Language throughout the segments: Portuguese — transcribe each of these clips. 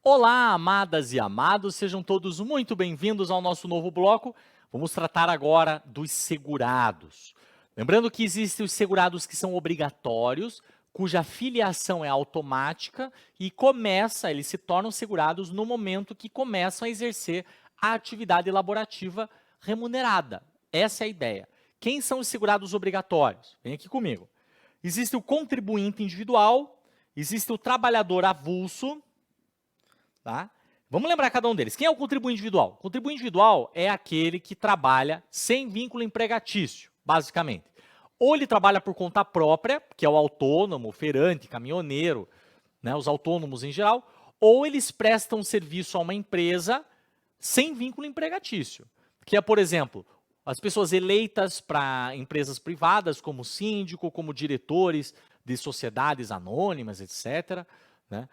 Olá, amadas e amados, sejam todos muito bem-vindos ao nosso novo bloco. Vamos tratar agora dos segurados. Lembrando que existem os segurados que são obrigatórios, cuja filiação é automática e eles se tornam segurados no momento que começam a exercer a atividade laborativa remunerada. Essa é a ideia. Quem são os segurados obrigatórios? Vem aqui comigo. Existe o contribuinte individual, existe o trabalhador avulso, tá? Vamos lembrar cada um deles. Quem é o contribuinte individual? O contribuinte individual é aquele que trabalha sem vínculo empregatício, basicamente. Ou ele trabalha por conta própria, que é o autônomo, feirante, caminhoneiro, né, os autônomos em geral, ou eles prestam serviço a uma empresa sem vínculo empregatício, que é, por exemplo, as pessoas eleitas para empresas privadas, como síndico, como diretores de sociedades anônimas, etc., né?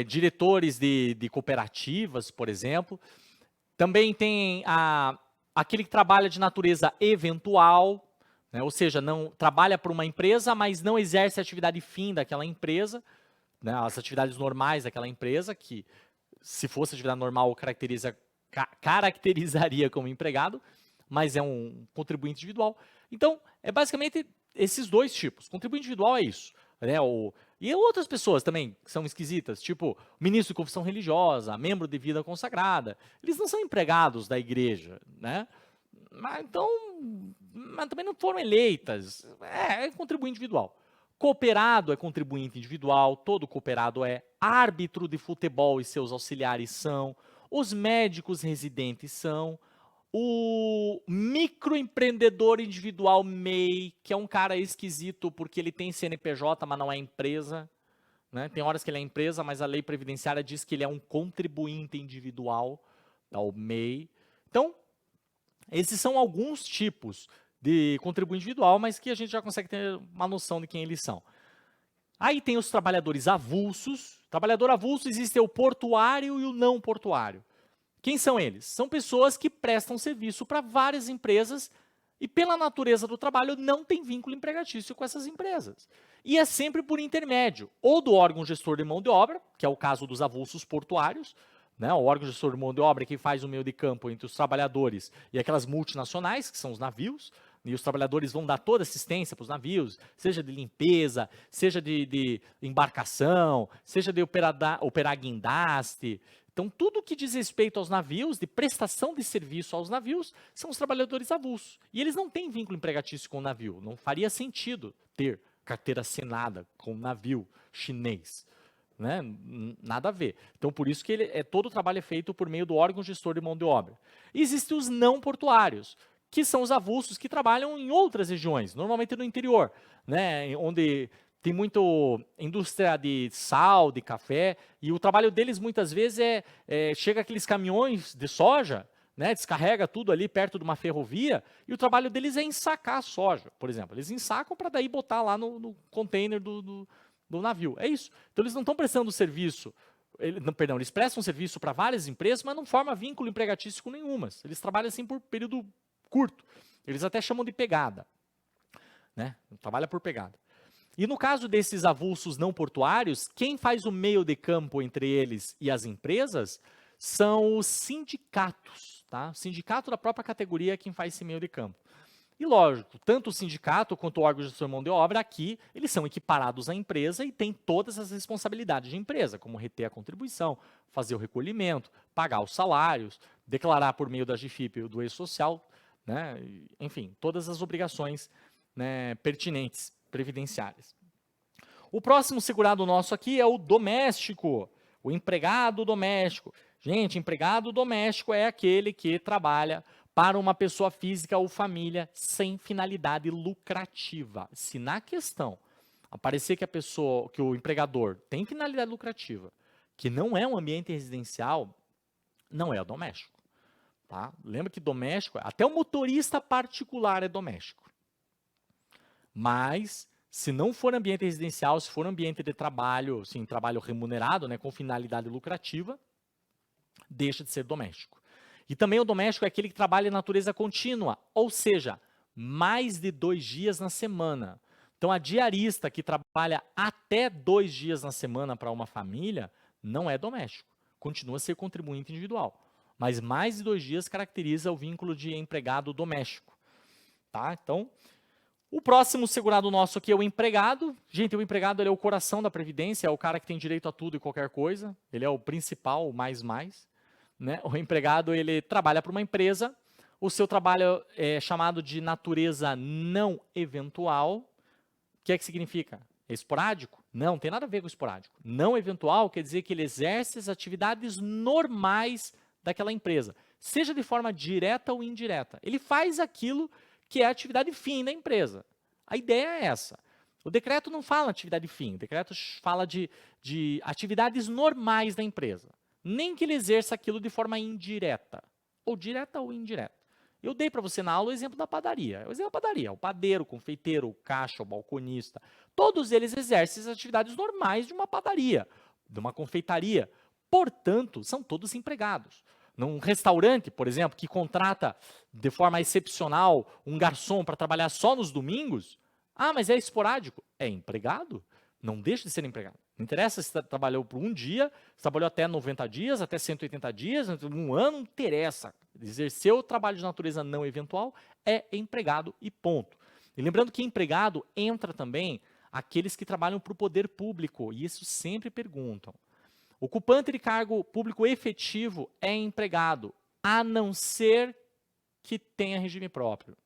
Diretores de cooperativas, por exemplo. Também tem aquele que trabalha de natureza eventual, né? Ou seja, não trabalha para uma empresa, mas não exerce a atividade fim daquela empresa, né? As atividades normais daquela empresa, que se fosse atividade normal caracterizaria como empregado, mas é um contribuinte individual. Então, é basicamente esses dois tipos. Contribuinte individual é isso, né? E outras pessoas também que são esquisitas, tipo ministro de confissão religiosa, membro de vida consagrada. Eles não são empregados da igreja, né? Mas também não foram eleitas. É contribuinte individual. Cooperado é contribuinte individual, todo cooperado é. Árbitro de futebol e seus auxiliares são. Os médicos residentes são. O microempreendedor individual MEI, que é um cara esquisito porque ele tem CNPJ, mas não é empresa, né? Tem horas que ele é empresa, mas a lei previdenciária diz que ele é um contribuinte individual, tá? O MEI. Então, esses são alguns tipos de contribuinte individual, mas que a gente já consegue ter uma noção de quem eles são. Aí tem os trabalhadores avulsos. Trabalhador avulso existe o portuário e o não portuário. Quem são eles? São pessoas que prestam serviço para várias empresas e, pela natureza do trabalho, não tem vínculo empregatício com essas empresas. E é sempre por intermédio, ou do órgão gestor de mão de obra, que é o caso dos avulsos portuários, né? O órgão gestor de mão de obra é quem faz o meio de campo entre os trabalhadores e aquelas multinacionais, que são os navios, e os trabalhadores vão dar toda assistência para os navios, seja de limpeza, seja de embarcação, seja de operar guindaste. Então, tudo que diz respeito aos navios, de prestação de serviço aos navios, são os trabalhadores avulsos. E eles não têm vínculo empregatício com o navio. Não faria sentido ter carteira assinada com um navio chinês, né? Nada a ver. Então, por isso que todo o trabalho é feito por meio do órgão gestor de mão de obra. E existem os não portuários, que são os avulsos que trabalham em outras regiões, normalmente no interior, né? Onde tem muito indústria de sal, de café, e o trabalho deles muitas vezes chega aqueles caminhões de soja, né, descarrega tudo ali perto de uma ferrovia, e o trabalho deles é ensacar a soja, por exemplo. Eles ensacam para daí botar lá no container do navio. É isso. Então eles não estão prestando serviço, eles prestam serviço para várias empresas, mas não forma vínculo empregatício com nenhumas. Eles trabalham assim por período curto. Eles até chamam de pegada, né? Trabalha por pegada. E no caso desses avulsos não portuários, quem faz o meio de campo entre eles e as empresas são os sindicatos, tá? O sindicato da própria categoria é quem faz esse meio de campo. E lógico, tanto o sindicato quanto o órgão de gestor de mão de obra aqui, eles são equiparados à empresa e têm todas as responsabilidades de empresa, como reter a contribuição, fazer o recolhimento, pagar os salários, declarar por meio da GFIP do E-Social, né? Enfim, todas as obrigações, né, pertinentes previdenciárias. O próximo segurado nosso aqui é o doméstico, o empregado doméstico. Gente, empregado doméstico é aquele que trabalha para uma pessoa física ou família sem finalidade lucrativa. Se na questão aparecer que o empregador tem finalidade lucrativa, que não é um ambiente residencial, não é o doméstico. Tá? Lembra que doméstico, até o motorista particular é doméstico. Mas, se não for ambiente residencial, se for ambiente de trabalho, sim, trabalho remunerado, né, com finalidade lucrativa, deixa de ser doméstico. E também o doméstico é aquele que trabalha em natureza contínua, ou seja, mais de 2 dias na semana. Então, a diarista que trabalha até 2 dias na semana para uma família, não é doméstico. continua a ser contribuinte individual. Mas mais de 2 dias caracteriza o vínculo de empregado doméstico. Tá? Então, o próximo segurado nosso aqui é o empregado. Gente, o empregado ele é o coração da Previdência, é o cara que tem direito a tudo e qualquer coisa. Ele é o principal, o mais. Né? O empregado ele trabalha para uma empresa. O seu trabalho é chamado de natureza não eventual. O que é que significa? É esporádico? Não, tem nada a ver com esporádico. Não eventual quer dizer que ele exerce as atividades normais daquela empresa, seja de forma direta ou indireta. Ele faz aquilo que é a atividade fim da empresa. A ideia é essa. O decreto não fala atividade fim, o decreto fala de atividades normais da empresa. Nem que ele exerça aquilo de forma indireta, ou direta ou indireta. Eu dei para você na aula o exemplo da padaria. O exemplo da padaria, o padeiro, o confeiteiro, o caixa, o balconista, todos eles exercem as atividades normais de uma padaria, de uma confeitaria. Portanto, são todos empregados. Num restaurante, por exemplo, que contrata de forma excepcional um garçom para trabalhar só nos domingos, mas é esporádico. É empregado? Não deixa de ser empregado. Não interessa se trabalhou por um dia, se trabalhou até 90 dias, até 180 dias, um ano, não interessa. Exercer o trabalho de natureza não eventual é empregado e ponto. E lembrando que empregado entra também aqueles que trabalham para o poder público, e isso sempre perguntam. Ocupante de cargo público efetivo é empregado, a não ser que tenha regime próprio,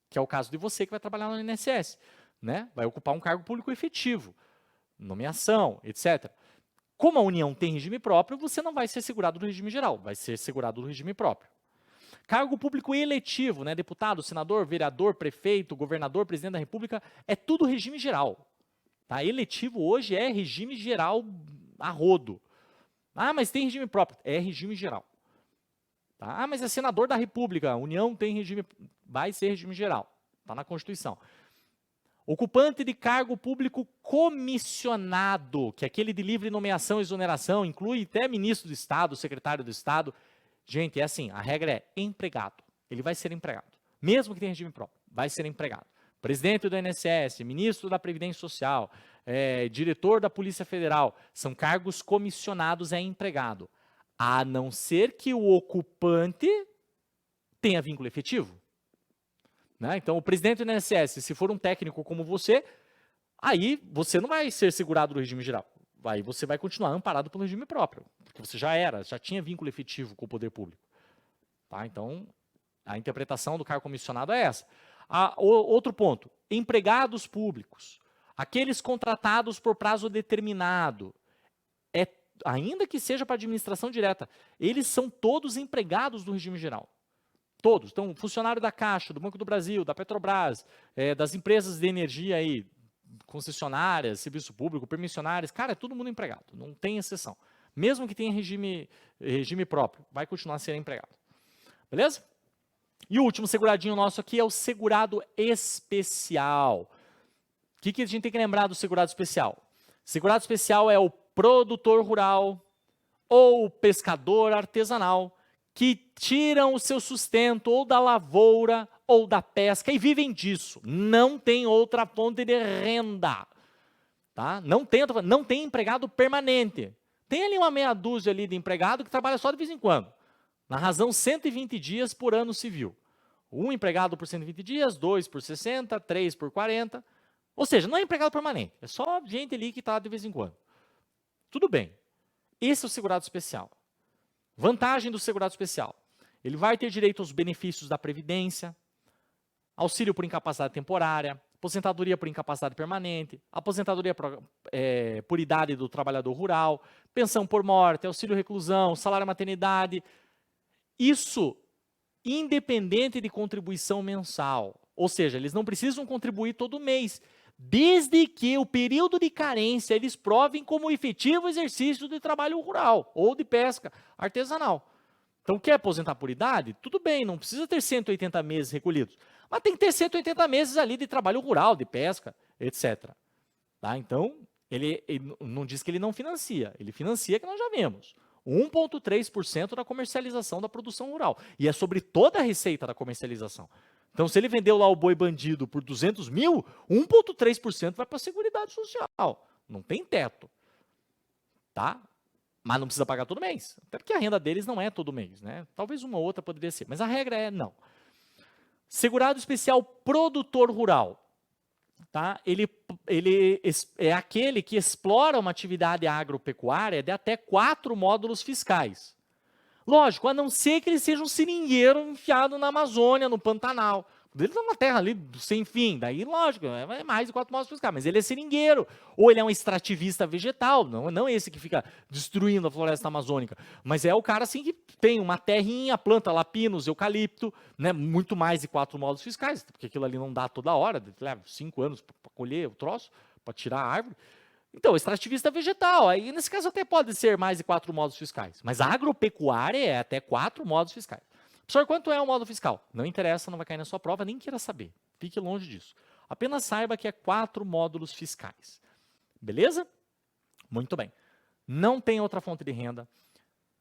que é o caso de você que vai trabalhar no INSS, né? Vai ocupar um cargo público efetivo, nomeação, etc. Como a União tem regime próprio, você não vai ser segurado do regime geral, vai ser segurado do regime próprio. Cargo público eletivo, né? Deputado, senador, vereador, prefeito, governador, presidente da República, é tudo regime geral. Tá? Eletivo hoje é regime geral a rodo. Mas tem regime próprio. É regime geral. Tá? Mas é senador da República. A União tem regime. Vai ser regime geral. Está na Constituição. Ocupante de cargo público comissionado, que é aquele de livre nomeação e exoneração, inclui até ministro do Estado, secretário do Estado. Gente, é assim, a regra é empregado. Ele vai ser empregado. Mesmo que tenha regime próprio, vai ser empregado. Presidente do INSS, ministro da Previdência Social, diretor da Polícia Federal, são cargos comissionados, é empregado. A não ser que o ocupante tenha vínculo efetivo. Né? Então, o presidente do INSS, se for um técnico como você, aí você não vai ser segurado do regime geral. Aí você vai continuar amparado pelo regime próprio, porque você já tinha vínculo efetivo com o poder público. Tá? Então, a interpretação do cargo comissionado é essa. Outro ponto, empregados públicos, aqueles contratados por prazo determinado, ainda que seja para administração direta, eles são todos empregados do regime geral. Todos. Então, funcionário da Caixa, do Banco do Brasil, da Petrobras, das empresas de energia aí, concessionárias, serviço público, permissionárias, cara, é todo mundo empregado, não tem exceção. Mesmo que tenha regime próprio, vai continuar sendo empregado. Beleza? E o último seguradinho nosso aqui é o segurado especial. O que a gente tem que lembrar do segurado especial? Segurado especial é o produtor rural ou o pescador artesanal que tiram o seu sustento ou da lavoura ou da pesca e vivem disso. Não tem outra fonte de renda. Tá? Não tem empregado permanente. Tem ali uma meia dúzia ali de empregado que trabalha só de vez em quando. Na razão, 120 dias por ano civil. Um empregado por 120 dias, 2 por 60, 3 por 40. Ou seja, não é empregado permanente. É só gente ali que está de vez em quando. Tudo bem. Esse é o segurado especial. Vantagem do segurado especial. Ele vai ter direito aos benefícios da Previdência, auxílio por incapacidade temporária, aposentadoria por incapacidade permanente, aposentadoria por idade do trabalhador rural, pensão por morte, auxílio reclusão, salário maternidade. Isso independente de contribuição mensal. Ou seja, eles não precisam contribuir todo mês, desde que o período de carência eles provem como efetivo exercício de trabalho rural ou de pesca artesanal. Então, quer aposentar por idade? Tudo bem, não precisa ter 180 meses recolhidos, mas tem que ter 180 meses ali de trabalho rural, de pesca, etc. Tá? Então, ele não diz que ele não financia, ele financia que nós já vemos. 1,3% da comercialização da produção rural. E é sobre toda a receita da comercialização. Então, se ele vendeu lá o boi bandido por 200 mil, 1,3% vai para a Seguridade Social. Não tem teto. Tá? Mas não precisa pagar todo mês. Até porque a renda deles não é todo mês, né? Talvez uma ou outra poderia ser, mas a regra é não. Segurado especial produtor rural. Tá? Ele é aquele que explora uma atividade agropecuária de até 4 módulos fiscais. Lógico, a não ser que ele seja um seringueiro enfiado na Amazônia, no Pantanal. Ele está na terra ali sem fim, daí lógico, é mais de 4 módulos fiscais, mas ele é seringueiro, ou ele é um extrativista vegetal, não esse que fica destruindo a floresta amazônica, mas é o cara assim que tem uma terrinha, planta lá pinos, eucalipto, né, muito mais de 4 módulos fiscais, porque aquilo ali não dá toda hora, leva 5 anos para colher o troço, para tirar a árvore. Então, extrativista vegetal, aí nesse caso até pode ser mais de 4 módulos fiscais, mas a agropecuária é até 4 módulos fiscais. Professor, quanto é o módulo fiscal? Não interessa, não vai cair na sua prova, nem queira saber. Fique longe disso. Apenas saiba que é 4 módulos fiscais. Beleza? Muito bem. Não tem outra fonte de renda,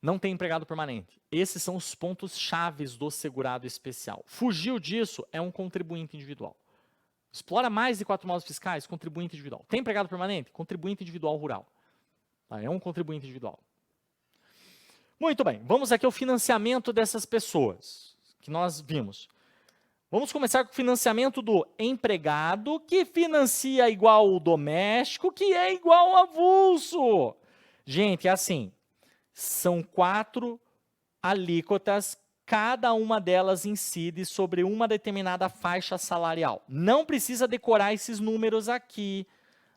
não tem empregado permanente. Esses são os pontos chaves do segurado especial. Fugiu disso, é um contribuinte individual. Explora mais de 4 módulos fiscais, contribuinte individual. Tem empregado permanente? Contribuinte individual rural. Tá, é um contribuinte individual. Muito bem, vamos aqui ao financiamento dessas pessoas, que nós vimos. Vamos começar com o financiamento do empregado, que financia igual o doméstico, que é igual ao avulso. Gente, é assim, são 4 alíquotas, cada uma delas incide sobre uma determinada faixa salarial. Não precisa decorar esses números aqui.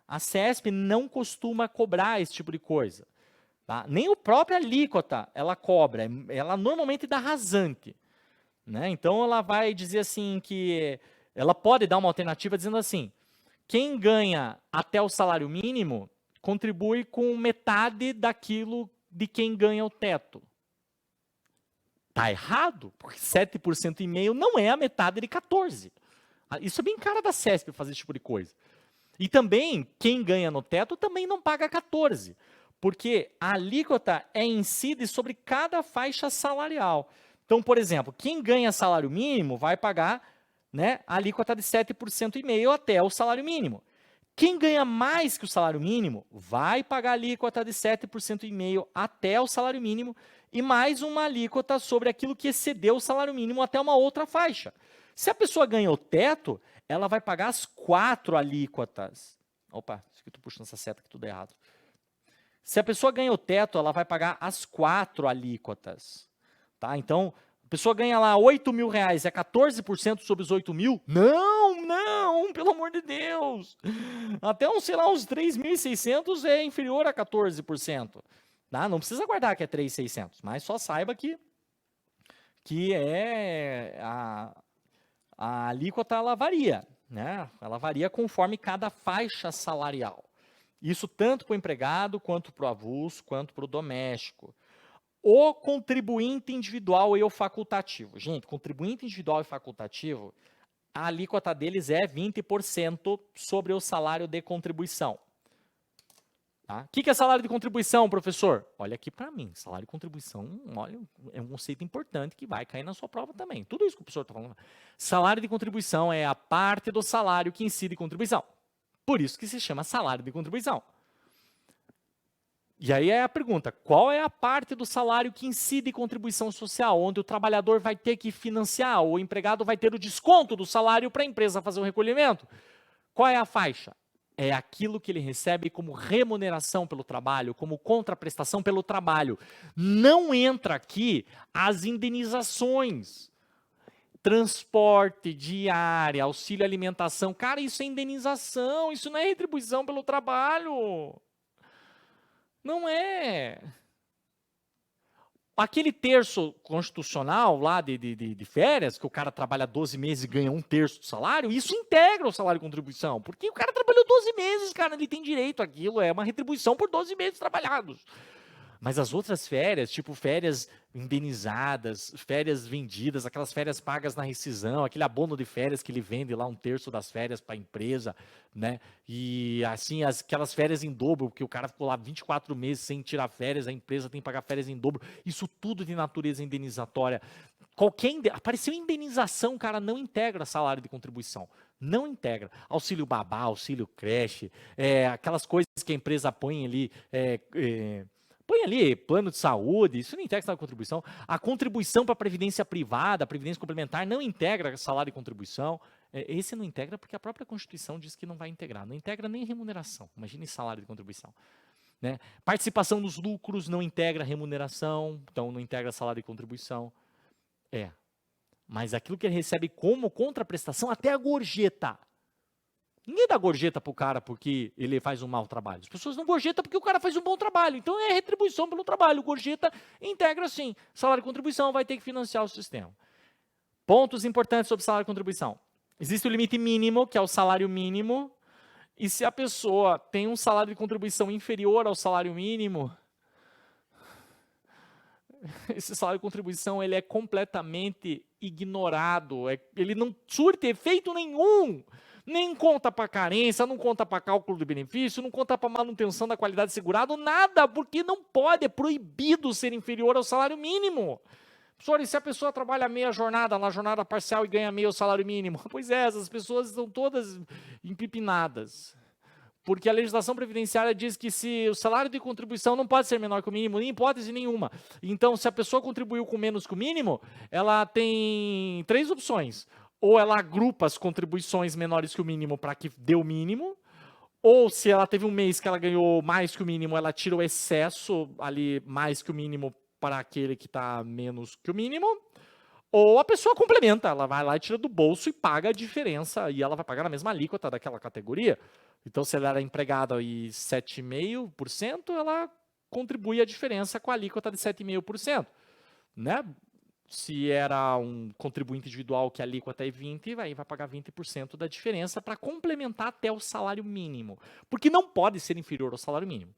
A CESP não costuma cobrar esse tipo de coisa. Tá? Nem a própria alíquota ela cobra, ela normalmente dá rasante. Né? Então, ela vai dizer assim que ela pode dar uma alternativa dizendo assim, quem ganha até o salário mínimo contribui com metade daquilo de quem ganha o teto. Tá errado, porque 7,5% não é a metade de 14%. Isso é bem cara da CESP fazer esse tipo de coisa. E também, quem ganha no teto também não paga 14%. Porque a alíquota incide sobre cada faixa salarial. Então, por exemplo, quem ganha salário mínimo vai pagar, né, a alíquota de 7,5% até o salário mínimo. Quem ganha mais que o salário mínimo vai pagar a alíquota de 7,5% até o salário mínimo e mais uma alíquota sobre aquilo que excedeu o salário mínimo até uma outra faixa. Se a pessoa ganha o teto, ela vai pagar as 4 alíquotas. Opa, isso que eu estou puxando essa seta aqui tudo errado. Se a pessoa ganha o teto, ela vai pagar as 4 alíquotas. Tá? Então, a pessoa ganha lá R$8.000, é 14% sobre os 8.000? Não, pelo amor de Deus. Até uns, sei lá, uns 3.600 é inferior a 14%. Tá? Não precisa guardar que é 3.600, mas só saiba que é a alíquota ela varia. Né? Ela varia conforme cada faixa salarial. Isso tanto para o empregado, quanto para o avulso, quanto para o doméstico. O contribuinte individual e o facultativo. Gente, contribuinte individual e facultativo, a alíquota deles é 20% sobre o salário de contribuição. Tá? O que é salário de contribuição, professor? Olha aqui para mim, salário de contribuição, olha, é um conceito importante que vai cair na sua prova também. Tudo isso que o professor está falando. Salário de contribuição é a parte do salário que incide contribuição. Por isso que se chama salário de contribuição. E aí é a pergunta, qual é a parte do salário que incide contribuição social, onde o trabalhador vai ter que financiar, ou o empregado vai ter o desconto do salário para a empresa fazer o recolhimento? Qual é a faixa? É aquilo que ele recebe como remuneração pelo trabalho, como contraprestação pelo trabalho. Não entra aqui as indenizações. Transporte, diária, auxílio alimentação. Cara, isso é indenização, isso não é retribuição pelo trabalho. Não é. Aquele terço constitucional lá de férias, que o cara trabalha 12 meses e ganha 1/3 do salário, isso integra o salário de contribuição. Porque o cara trabalhou 12 meses, cara, ele tem direito àquilo, é uma retribuição por 12 meses trabalhados. Mas as outras férias, tipo férias indenizadas, férias vendidas, aquelas férias pagas na rescisão, aquele abono de férias que ele vende lá 1/3 das férias para a empresa, né? E assim, aquelas férias em dobro, porque o cara ficou lá 24 meses sem tirar férias, a empresa tem que pagar férias em dobro. Isso tudo de natureza indenizatória. Apareceu indenização, cara, não integra salário de contribuição. Não integra. Auxílio babá, auxílio creche, aquelas coisas que a empresa põe ali, Põe ali plano de saúde, isso não integra salário de contribuição. A contribuição para a previdência privada, a previdência complementar, não integra salário e contribuição. Esse não integra porque a própria Constituição diz que não vai integrar. Não integra nem remuneração. Imagine salário de contribuição. Né? Participação nos lucros não integra remuneração, então não integra salário e contribuição. Mas aquilo que ele recebe como contraprestação, até a gorjeta. Ninguém dá gorjeta pro cara porque ele faz um mau trabalho. As pessoas não gorjetam porque o cara faz um bom trabalho. Então é retribuição pelo trabalho. Gorjeta integra sim. Salário e contribuição vai ter que financiar o sistema. Pontos importantes sobre salário e contribuição. Existe o limite mínimo, que é o salário mínimo. E se a pessoa tem um salário de contribuição inferior ao salário mínimo, esse salário de contribuição ele é completamente ignorado. Ele não surte efeito nenhum. Nem conta para carência, não conta para cálculo de benefício, não conta para manutenção da qualidade segurada, nada, porque não pode, é proibido ser inferior ao salário mínimo. Professor, e se a pessoa trabalha meia jornada, na jornada parcial e ganha meio salário mínimo? Pois é, essas pessoas estão todas empipinadas. Porque a legislação previdenciária diz que se o salário de contribuição não pode ser menor que o mínimo, em hipótese nenhuma. Então, se a pessoa contribuiu com menos que o mínimo, ela tem 3 opções. Ou ela agrupa as contribuições menores que o mínimo para que dê o mínimo, ou se ela teve um mês que ela ganhou mais que o mínimo, ela tira o excesso ali mais que o mínimo para aquele que está menos que o mínimo, ou a pessoa complementa, ela vai lá e tira do bolso e paga a diferença, e ela vai pagar na mesma alíquota daquela categoria. Então, se ela era empregada e 7,5%, ela contribui a diferença com a alíquota de 7,5%, né? Se era um contribuinte individual que a alíquota é 20%, vai pagar 20% da diferença para complementar até o salário mínimo. Porque não pode ser inferior ao salário mínimo.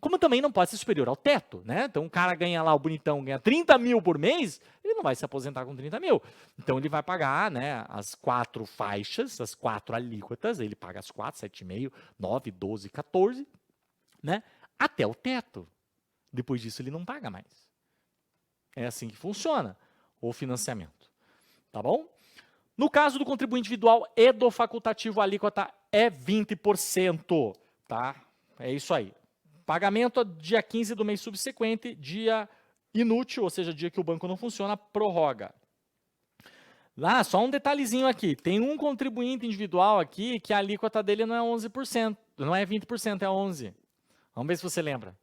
Como também não pode ser superior ao teto, né? Então o cara ganha lá, o bonitão, ganha 30 mil por mês, ele não vai se aposentar com 30 mil. Então ele vai pagar, né, as 4 faixas, as 4 alíquotas, ele paga as 4, 7,5, 9, 12, 14, né? Até o teto. Depois disso ele não paga mais. É assim que funciona o financiamento, tá bom? No caso do contribuinte individual e do facultativo, a alíquota é 20%, tá? É isso aí. Pagamento dia 15 do mês subsequente, dia inútil, ou seja, dia que o banco não funciona, prorroga. Lá, só um detalhezinho aqui, tem um contribuinte individual aqui que a alíquota dele não é 11%, não é 20%, é 11%. Vamos ver se você lembra.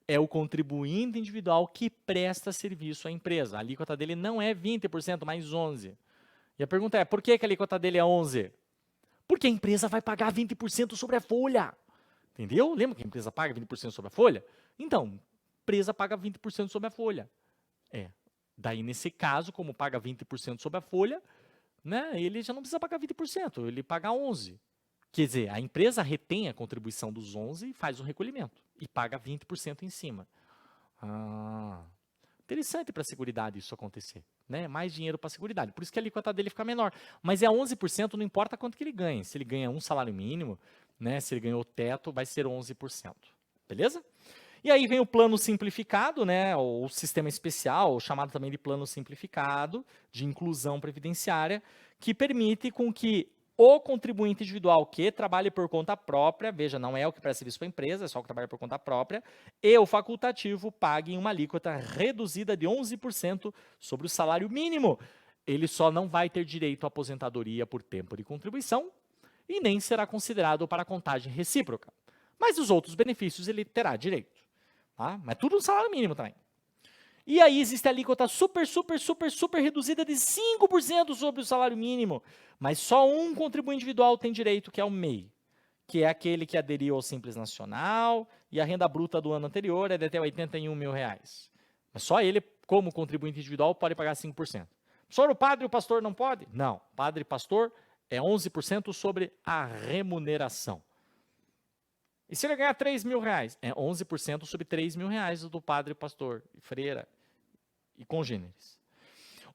É o contribuinte individual que presta serviço à empresa. A alíquota dele não é 20%, mas 11%. E a pergunta é, por que a alíquota dele é 11%? Porque a empresa vai pagar 20% sobre a folha. Entendeu? Lembra que a empresa paga 20% sobre a folha? Então, a empresa paga 20% sobre a folha. Daí, nesse caso, como paga 20% sobre a folha, né, ele já não precisa pagar 20%, ele paga 11%. Quer dizer, a empresa retém a contribuição dos 11% e faz o recolhimento. E paga 20% em cima. Interessante para a Seguridade isso acontecer. Né? Mais dinheiro para a Seguridade. Por isso que a alíquota dele fica menor. Mas é 11%, não importa quanto que ele ganha. Se ele ganha um salário mínimo, né, se ele ganhou o teto, vai ser 11%. Beleza? E aí vem o plano simplificado, né, ou o sistema especial, chamado também de plano simplificado, de inclusão previdenciária, que permite com que o contribuinte individual que trabalhe por conta própria, veja, não é o que presta serviço para a empresa, é só o que trabalha por conta própria, e o facultativo paguem uma alíquota reduzida de 11% sobre o salário mínimo. Ele só não vai ter direito à aposentadoria por tempo de contribuição e nem será considerado para a contagem recíproca. Mas os outros benefícios ele terá direito. Tá? Mas tudo no salário mínimo também. E aí existe a alíquota super reduzida de 5% sobre o salário mínimo. Mas só um contribuinte individual tem direito, que é o MEI, que é aquele que aderiu ao Simples Nacional e a renda bruta do ano anterior é de até R$81 mil. Mas só ele, como contribuinte individual, pode pagar 5%. Só o padre e o pastor não pode? Não. Padre e pastor é 11% sobre a remuneração. E se ele ganhar R$3 mil? É 11% sobre R$3 mil do padre, pastor, freira e congêneres.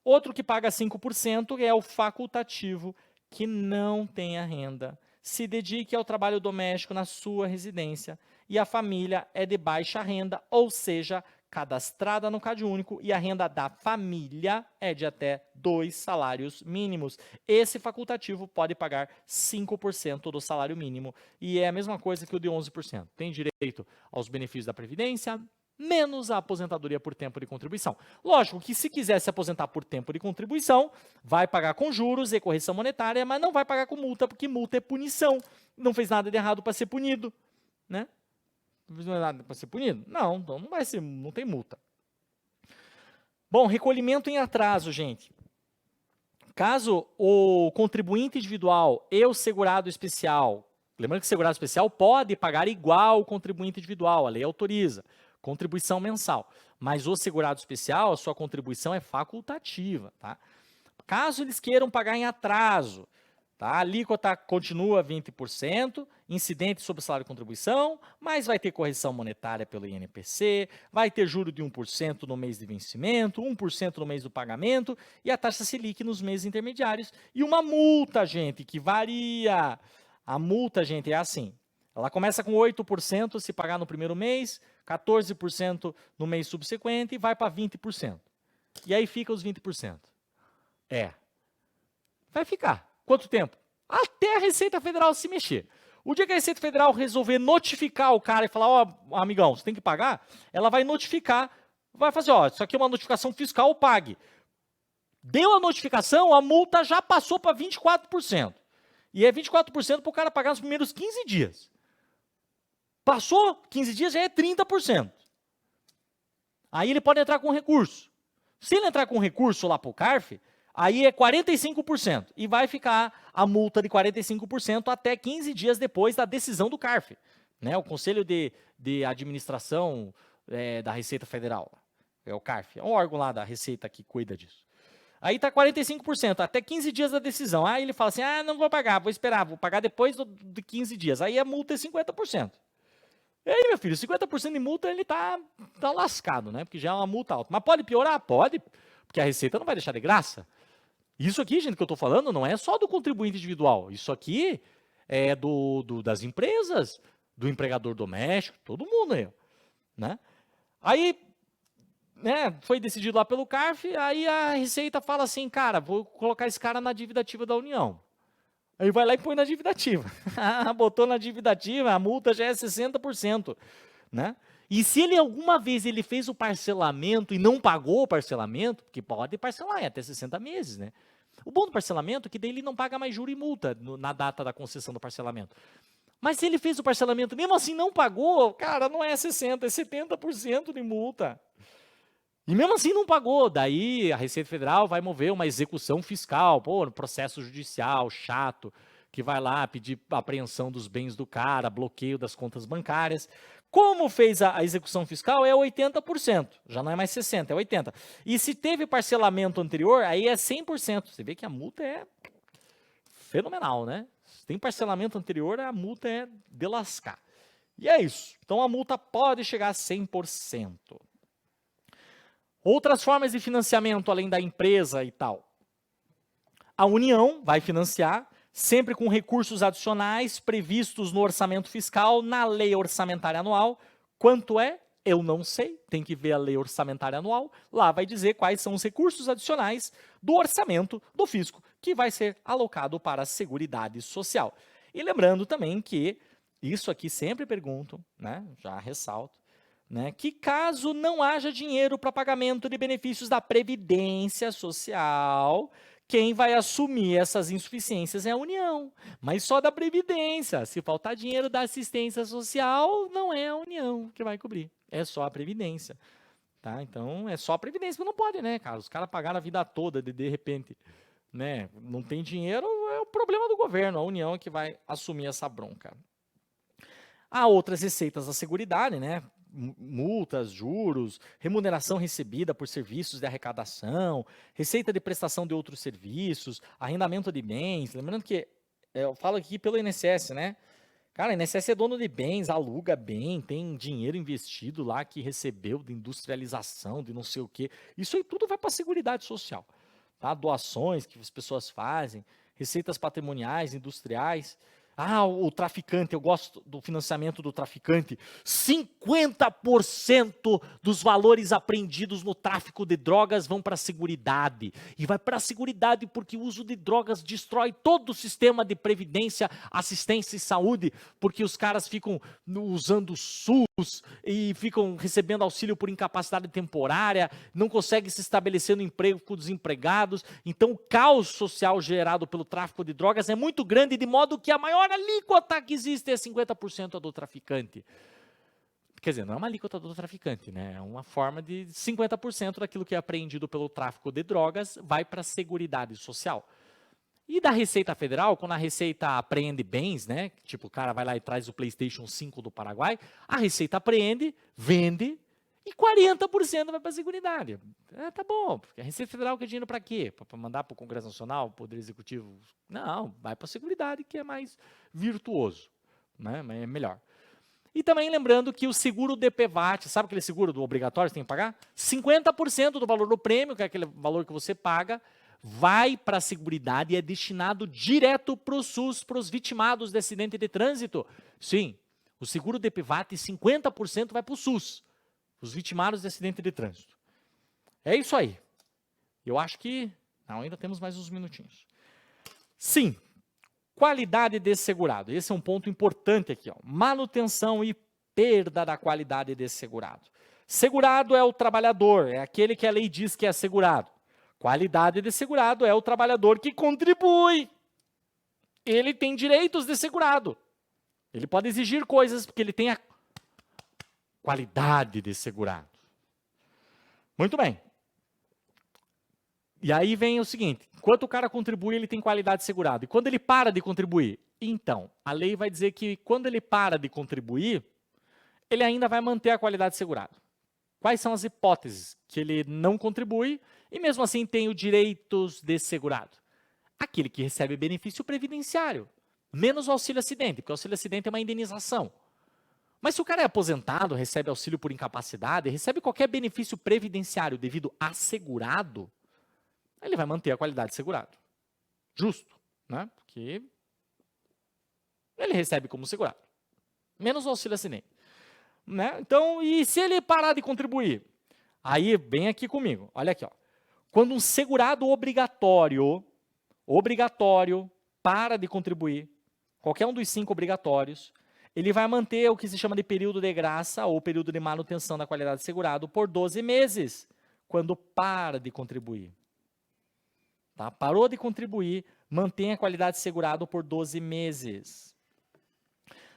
Outro que paga 5% é o facultativo, que não tenha renda, se dedique ao trabalho doméstico na sua residência e a família é de baixa renda, ou seja, cadastrada no CadÚnico e a renda da família é de até 2 salários mínimos. Esse facultativo pode pagar 5% do salário mínimo e é a mesma coisa que o de 11%. Tem direito aos benefícios da Previdência, menos a aposentadoria por tempo de contribuição. Lógico que se quiser se aposentar por tempo de contribuição, vai pagar com juros e correção monetária, mas não vai pagar com multa, porque multa é punição. Não fez nada de errado para ser punido, né? Não fez nada para ser punido? Não, então não vai ser, não tem multa. Bom, recolhimento em atraso, gente. Caso o contribuinte individual e o segurado especial, lembrando que o segurado especial pode pagar igual o contribuinte individual, a lei autoriza, contribuição mensal. Mas o segurado especial, a sua contribuição é facultativa, tá? Caso eles queiram pagar em atraso, tá? A alíquota continua 20%, incidente sobre o salário de contribuição, mas vai ter correção monetária pelo INPC, vai ter juro de 1% no mês de vencimento, 1% no mês do pagamento e a taxa Selic nos meses intermediários. E uma multa, gente, que varia. A multa, gente, é assim. Ela começa com 8% se pagar no primeiro mês, 14% no mês subsequente e vai para 20%. E aí fica os 20%. Vai ficar. Quanto tempo? Até a Receita Federal se mexer. O dia que a Receita Federal resolver notificar o cara e falar, ó, amigão, você tem que pagar, ela vai notificar, vai fazer, ó, isso aqui é uma notificação fiscal, pague. Deu a notificação, a multa já passou para 24%. E é 24% para o cara pagar nos primeiros 15 dias. Passou 15 dias, já é 30%. Aí ele pode entrar com recurso. Se ele entrar com recurso lá para o CARF, aí é 45%. E vai ficar a multa de 45% até 15 dias depois da decisão do CARF. Né? O Conselho de Administração da Receita Federal. É o CARF. É um órgão lá da Receita que cuida disso. Aí está 45%, até 15 dias da decisão. Aí ele fala assim, não vou pagar, vou esperar, vou pagar depois de 15 dias. Aí a multa é 50%. E aí, meu filho, 50% de multa, ele tá lascado, né? Porque já é uma multa alta. Mas pode piorar? Pode, porque a Receita não vai deixar de graça. Isso aqui, gente, que eu estou falando, não é só do contribuinte individual. Isso aqui é das empresas, do empregador doméstico, todo mundo aí, né? Aí, né, foi decidido lá pelo CARF, aí a Receita fala assim, cara, vou colocar esse cara na dívida ativa da União. Aí vai lá e põe na dívida ativa. Botou na dívida ativa, a multa já é 60%. Né? E se ele alguma vez ele fez o parcelamento e não pagou o parcelamento, porque pode parcelar em até 60 meses, né? O bom do parcelamento é que daí ele não paga mais juro e multa na data da concessão do parcelamento. Mas se ele fez o parcelamento, mesmo assim não pagou, cara, não é 60%, é 70% de multa. E mesmo assim não pagou, daí a Receita Federal vai mover uma execução fiscal, processo judicial chato, que vai lá pedir apreensão dos bens do cara, bloqueio das contas bancárias. Como fez a execução fiscal, é 80%, já não é mais 60%, é 80%. E se teve parcelamento anterior, aí é 100%. Você vê que a multa é fenomenal, né? Se tem parcelamento anterior, a multa é de lascar. E é isso. Então a multa pode chegar a 100%. Outras formas de financiamento, além da empresa e tal. A União vai financiar, sempre com recursos adicionais previstos no orçamento fiscal, na lei orçamentária anual. Quanto é? Eu não sei, tem que ver a lei orçamentária anual. Lá vai dizer quais são os recursos adicionais do orçamento do fisco, que vai ser alocado para a Seguridade Social. E lembrando também que, isso aqui sempre perguntam, né? Já ressalto, né, que caso não haja dinheiro para pagamento de benefícios da Previdência Social, quem vai assumir essas insuficiências é a União, mas só da Previdência. Se faltar dinheiro da assistência social, não é a União que vai cobrir, é só a Previdência. Tá? Então, é só a Previdência, mas não pode, né, cara? Os caras pagaram a vida toda, de repente, né, não tem dinheiro, é o problema do governo, a União é que vai assumir essa bronca. Há outras receitas da Seguridade, né? Multas, juros, remuneração recebida por serviços de arrecadação, receita de prestação de outros serviços, arrendamento de bens. Lembrando que eu falo aqui pelo INSS, né? Cara, o INSS é dono de bens, aluga bem, tem dinheiro investido lá que recebeu de industrialização, de não sei o quê. Isso aí tudo vai para a Seguridade Social. Tá? Doações que as pessoas fazem, receitas patrimoniais, industriais. Ah, o traficante, eu gosto do financiamento do traficante. 50% dos valores apreendidos no tráfico de drogas vão para a Seguridade. E vai para a Seguridade porque o uso de drogas destrói todo o sistema de previdência, assistência e saúde, porque os caras ficam usando o SUS e ficam recebendo auxílio por incapacidade temporária, não conseguem se estabelecer no emprego com desempregados. Então, o caos social gerado pelo tráfico de drogas é muito grande, de modo que a maior alíquota que existe é 50% do traficante. Quer dizer, não é uma alíquota do traficante, né? É uma forma de 50% daquilo que é apreendido pelo tráfico de drogas vai para a Seguridade Social. E da Receita Federal, quando a Receita apreende bens, né? Tipo, o cara vai lá e traz o PlayStation 5 do Paraguai, a Receita apreende, vende e 40% vai para a Seguridade. Tá bom, porque a Receita Federal quer dinheiro para quê? Para mandar para o Congresso Nacional, Poder Executivo? Não, vai para a Seguridade, que é mais virtuoso, né? É melhor. E também lembrando que o seguro DPVAT, sabe aquele seguro do obrigatório que você tem que pagar? 50% do valor do prêmio, que é aquele valor que você paga, vai para a Seguridade e é destinado direto para o SUS, para os vitimados de acidente de trânsito. Sim, o seguro DPVAT, 50% vai para o SUS, os vitimados de acidente de trânsito. É isso aí. Eu acho que... Não, ainda temos mais uns minutinhos. Sim, qualidade desse segurado. Esse é um ponto importante aqui. Ó. Manutenção e perda da qualidade desse segurado. Segurado é o trabalhador, é aquele que a lei diz que é segurado. Qualidade de segurado é o trabalhador que contribui. Ele tem direitos de segurado. Ele pode exigir coisas porque ele tem a qualidade de segurado. Muito bem. E aí vem o seguinte, enquanto o cara contribui, ele tem qualidade de segurado. E quando ele para de contribuir? Então, a lei vai dizer que quando ele para de contribuir, ele ainda vai manter a qualidade de segurado. Quais são as hipóteses? Que ele não contribui e mesmo assim tem os direitos de segurado. Aquele que recebe benefício previdenciário, menos o auxílio acidente, porque o auxílio acidente é uma indenização. Mas se o cara é aposentado, recebe auxílio por incapacidade, recebe qualquer benefício previdenciário devido a segurado, ele vai manter a qualidade de segurado. Justo, né? Porque ele recebe como segurado. Menos o auxílio acidente. Né? Então, e se ele parar de contribuir? Aí, vem aqui comigo. Olha aqui, ó. Quando um segurado obrigatório, para de contribuir, qualquer um dos 5 obrigatórios, ele vai manter o que se chama de período de graça ou período de manutenção da qualidade de segurado por 12 meses, quando para de contribuir. Tá? Parou de contribuir, mantém a qualidade de segurado por 12 meses.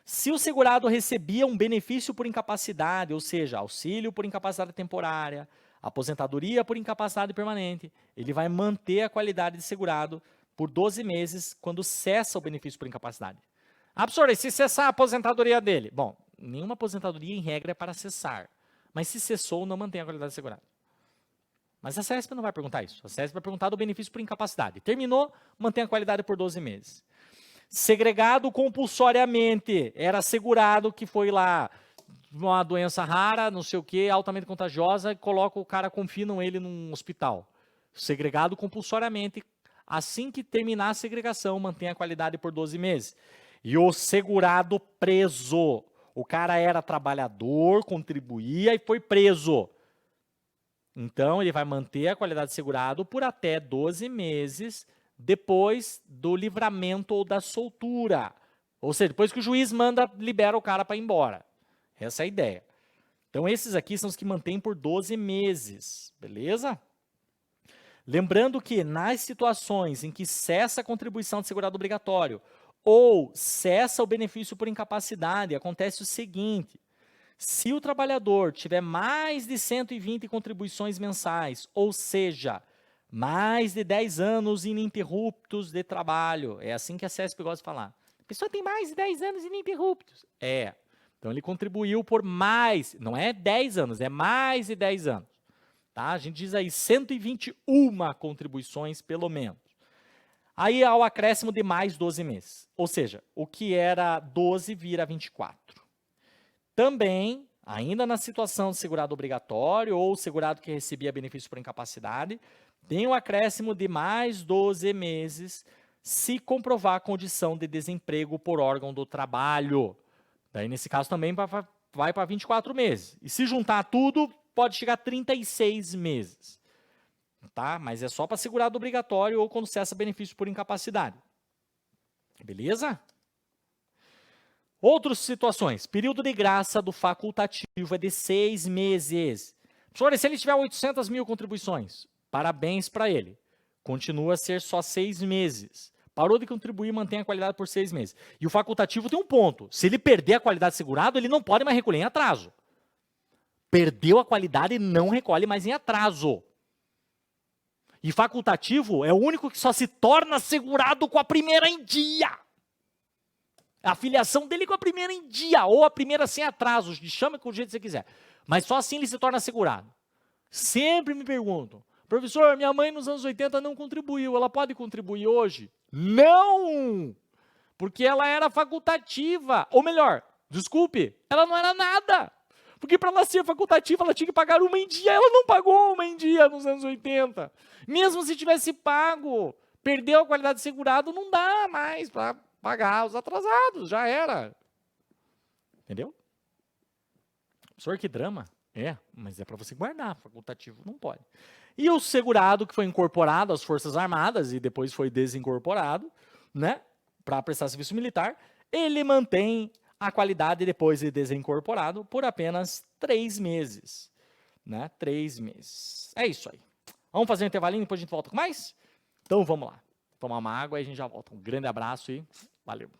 Se o segurado recebia um benefício por incapacidade, ou seja, auxílio por incapacidade temporária, aposentadoria por incapacidade permanente, ele vai manter a qualidade de segurado por 12 meses quando cessa o benefício por incapacidade. Ah, professor, e se cessar a aposentadoria dele? Bom, nenhuma aposentadoria em regra é para cessar, mas se cessou, não mantém a qualidade de segurado. Mas a CESP não vai perguntar isso, a CESP vai perguntar do benefício por incapacidade. Terminou, mantém a qualidade por 12 meses. Segregado compulsoriamente, era segurado que foi lá, uma doença rara, não sei o que, altamente contagiosa, coloca o cara, confinam ele num hospital. Segregado compulsoriamente, assim que terminar a segregação, mantém a qualidade por 12 meses. E o segurado preso, o cara era trabalhador, contribuía e foi preso. Então, ele vai manter a qualidade de segurado por até 12 meses, depois do livramento ou da soltura. Ou seja, depois que o juiz libera o cara para ir embora. Essa é a ideia. Então, esses aqui são os que mantêm por 12 meses, beleza? Lembrando que nas situações em que cessa a contribuição de segurado obrigatório ou cessa o benefício por incapacidade, acontece o seguinte: se o trabalhador tiver mais de 120 contribuições mensais, ou seja, mais de 10 anos ininterruptos de trabalho. É assim que a CESP gosta de falar. A pessoa tem mais de 10 anos ininterruptos. Então, ele contribuiu por mais, não é 10 anos, é mais de 10 anos. Tá? A gente diz aí 121 contribuições, pelo menos. Aí, há o acréscimo de mais 12 meses. Ou seja, o que era 12 vira 24. Também, ainda na situação de segurado obrigatório ou segurado que recebia benefício por incapacidade, tem um acréscimo de mais 12 meses se comprovar a condição de desemprego por órgão do trabalho. Daí, nesse caso, também vai para 24 meses. E se juntar tudo, pode chegar a 36 meses. Tá? Mas é só para segurado obrigatório ou quando cessa benefício por incapacidade. Beleza? Outras situações. Período de graça do facultativo é de 6 meses. Professor, e se ele tiver 800 mil contribuições? Parabéns para ele. Continua a ser só 6 meses. Parou de contribuir, mantém a qualidade por 6 meses. E o facultativo tem um ponto. Se ele perder a qualidade segurado, ele não pode mais recolher em atraso. Perdeu a qualidade e não recolhe mais em atraso. E facultativo é o único que só se torna segurado com a primeira em dia. A filiação dele com a primeira em dia, ou a primeira sem atraso, chama com o jeito que você quiser. Mas só assim ele se torna segurado. Sempre me perguntam, professor, minha mãe nos anos 80 não contribuiu, ela pode contribuir hoje? Não! Porque ela era facultativa. Ou melhor, desculpe, ela não era nada. Porque para ela ser facultativa, ela tinha que pagar uma em dia. Ela não pagou uma em dia nos anos 80. Mesmo se tivesse pago, perdeu a qualidade de segurado, não dá mais para pagar os atrasados, já era. Entendeu? Professor, que drama. É, mas é para você guardar, facultativo não pode. E o segurado que foi incorporado às Forças Armadas e depois foi desincorporado, né, para prestar serviço militar, ele mantém a qualidade depois de desincorporado por apenas 3 meses. Né, 3 meses. É isso aí. Vamos fazer um intervalinho e depois a gente volta com mais? Então vamos lá. Tomar uma água e a gente já volta. Um grande abraço e valeu.